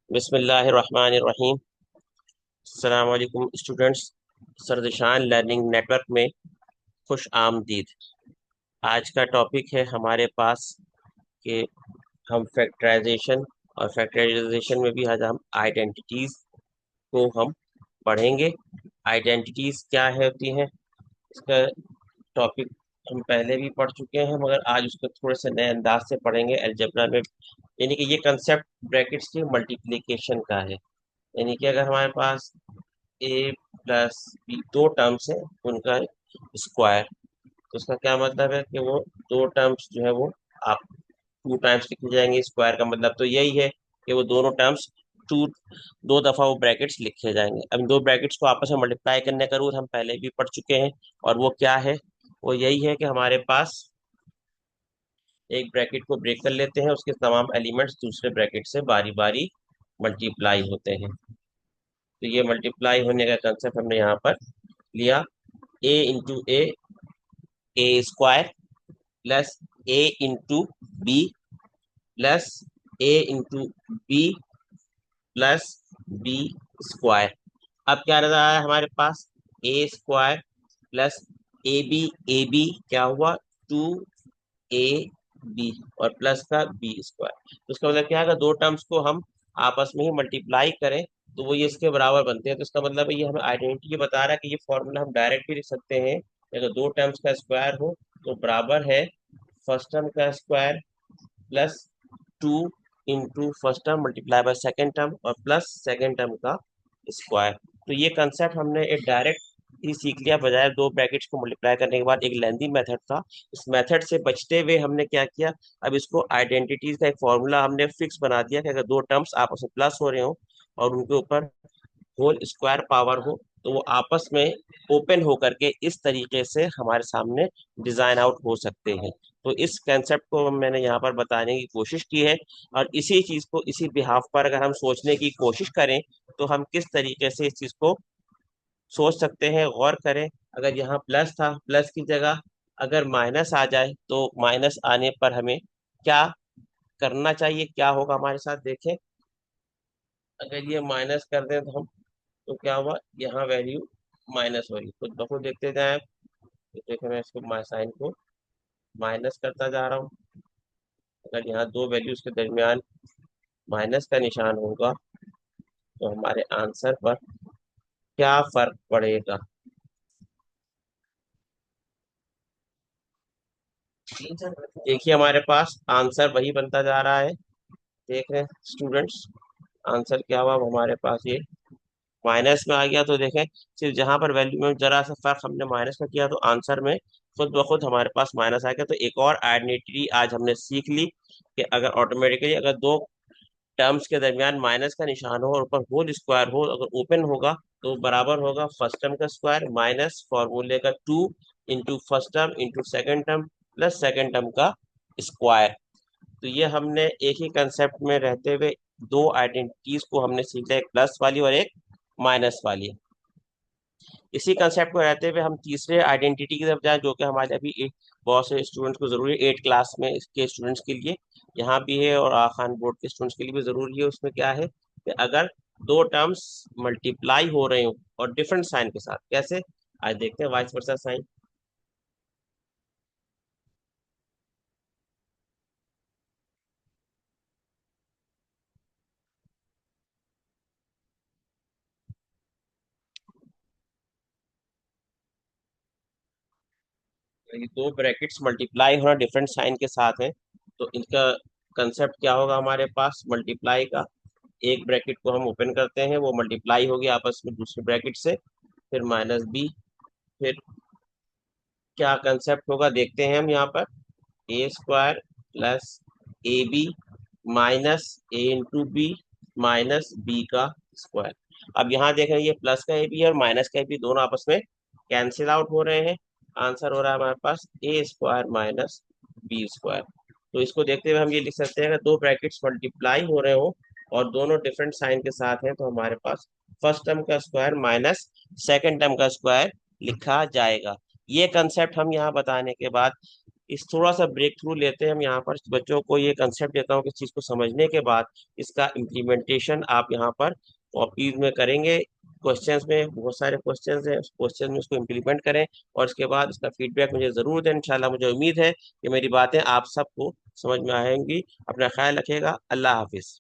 बिस्मिल्लाहिर्रहमानिर्रहीम। अस्सलाम वालेकुम स्टूडेंट्स। सरदशान लर्निंग नेटवर्क में खुश आमदीद। आज का टॉपिक है हमारे पास कि हम फैक्टराइजेशन और फैक्टराइजेशन में भी आज हम आइडेंटिटीज को हम पढ़ेंगे। आइडेंटिटीज क्या है होती हैं, इसका टॉपिक हम पहले भी पढ़ चुके हैं, मगर आज उसको थोड़े से नए अंदाज से पढ़ेंगे अलजेब्रा में। यानी कि ये कंसेप्ट ब्रैकेट्स के मल्टीप्लिकेशन का है। यानी कि अगर हमारे पास ए प्लस बी दो टर्म्स है, उनका स्क्वायर, तो उसका क्या मतलब है कि वो दो टर्म्स जो है वो आप टू टाइम्स लिखे जाएंगे। स्क्वायर का मतलब तो यही है कि वो दोनों टर्म्स टू दो दफा वो ब्रैकेट्स लिखे जाएंगे। अब इन दो ब्रैकेट्स को आपस में मल्टीप्लाई करने का रूल हम पहले भी पढ़ चुके हैं, और वो क्या है, वो यही है कि हमारे पास एक ब्रैकेट को ब्रेक कर लेते हैं, उसके तमाम एलिमेंट्स दूसरे ब्रैकेट से बारी बारी मल्टीप्लाई होते हैं। तो ये मल्टीप्लाई होने का कंसेप्ट हमने यहाँ पर लिया। A into A square plus A into B plus A into B plus B square. अब क्या रहा है हमारे पास, A square plus A B क्या हुआ, टू ए बी, और प्लस का बी स्क्वायर। तो इसका मतलब क्या है, अगर दो टर्म्स को हम आपस में ही मल्टीप्लाई करें तो वो ये इसके बराबर बनते हैं। तो इसका मतलब है ये हमें आइडेंटिटी बता रहा है कि ये फॉर्मूला हम डायरेक्ट भी लिख सकते हैं। अगर दो टर्म्स का स्क्वायर हो तो बराबर है फर्स्ट टर्म का square plus two into first term multiply by second term और प्लस सेकेंड टर्म का स्क्वायर। तो ये कंसेप्ट हमने एक डायरेक्ट ही सीख लिया, बजाय दो ब्रैकेट्स को मल्टीप्लाई करने के बाद एक लेंथी मेथड था। इस मेथड से बचते हुए हमने क्या किया, अब इसको आइडेंटिटीज का एक फॉर्मूला हमने फिक्स बना दिया कि अगर दो टर्म्स आपस में प्लस हो रहे हो और उनके ऊपर होल स्क्वायर पावर हो, तो वो आपस में ओपन होकर के इस तरीके से हमारे सामने डिजाइन आउट हो सकते हैं। तो इस कंसेप्ट को मैंने यहाँ पर बताने की कोशिश की है, और इसी चीज को इसी बिहाफ पर अगर हम सोचने की कोशिश करें तो हम किस तरीके से इस चीज को सोच सकते हैं, गौर करें। अगर यहाँ प्लस था, प्लस की जगह अगर माइनस आ जाए तो माइनस आने पर हमें क्या करना चाहिए, क्या होगा हमारे साथ, देखें। अगर ये माइनस कर दें तो हम, तो क्या हुआ, यहाँ वैल्यू माइनस हो रही, खुद ब खुद देखते जाए आप। तो देखो मैं इसको साइन को माइनस करता जा रहा हूँ। अगर यहाँ दो वैल्यूज के दरमियान माइनस का निशान होगा तो हमारे आंसर पर क्या फर्क पड़ेगा। देखिए हमारे पास आंसर वही बनता जा रहा है। देख रहे हैं स्टूडेंट्स, आंसर क्या हुआ, अब हमारे पास ये माइनस में आ गया। तो देखें, सिर्फ जहां पर वैल्यू में जरा सा फर्क हमने माइनस का किया तो आंसर में खुद ब खुद हमारे पास माइनस आ गया। तो एक और आइडेंटिटी आज हमने सीख ली कि अगर ऑटोमेटिकली अगर दो टर्म्स के दरमियान माइनस का निशान हो और ऊपर होल स्क्वायर हो, अगर ओपन होगा तो बराबर होगा फर्स्ट टर्म का स्क्वायर माइनस फॉर्मूले का two into first term into second term plus second term का स्क्वायर। तो ये हमने एक ही कंसेप्ट में रहते हुए दो आइडेंटिटीज को हमने सीखा, एक प्लस वाली और एक माइनस वाली। इसी कंसेप्ट को रहते हुए हम तीसरे आइडेंटिटी की तरफ जाएं, जो कि हमारे अभी बहुत से स्टूडेंट्स को जरूरी है, 8 क्लास में के स्टूडेंट्स के लिए यहाँ भी है और खान बोर्ड के स्टूडेंट्स के लिए भी जरूरी है। उसमें क्या है कि अगर दो टर्म्स मल्टीप्लाई हो रहे हो और डिफरेंट साइन के साथ, कैसे, आज देखते हैं वाइस वर्सा साइन। ये दो ब्रैकेट्स मल्टीप्लाई होना डिफरेंट साइन के साथ है, तो इनका कंसेप्ट क्या होगा हमारे पास मल्टीप्लाई का। एक ब्रैकेट को हम ओपन करते हैं, वो मल्टीप्लाई होगी आपस में दूसरे ब्रैकेट से, फिर माइनस बी, फिर क्या कंसेप्ट होगा देखते हैं हम यहाँ पर, A square plus A B minus A into B minus B का स्क्वायर। अब यहाँ देख रहे हैं ये प्लस का ए बी और माइनस का ए बी दोनों आपस में कैंसिल आउट हो रहे हैं। आंसर हो रहा है हमारे पास A square minus B square. तो इसको देखते हुए हम ये लिख सकते हैं, अगर दो ब्रैकेट्स मल्टीप्लाई हो रहे हो और दोनों डिफरेंट साइन के साथ हैं, तो हमारे पास फर्स्ट टर्म का स्क्वायर माइनस सेकेंड टर्म का स्क्वायर लिखा जाएगा। ये कंसेप्ट हम यहाँ बताने के बाद इस थोड़ा सा ब्रेक थ्रू लेते हैं हम यहाँ पर, बच्चों को ये कंसेप्ट देता हूँ कि इस चीज़ को समझने के बाद इसका इम्प्लीमेंटेशन आप यहाँ पर कॉपीज में करेंगे। क्वेश्चंस में बहुत सारे क्वेश्चंस हैं, उस क्वेश्चन में उसको इम्प्लीमेंट करें और इसके बाद इसका फीडबैक मुझे ज़रूर दें। इंशाल्लाह मुझे उम्मीद है कि मेरी बातें आप सबको समझ में आएंगी। अपना ख्याल रखिएगा। अल्लाह हाफिज़।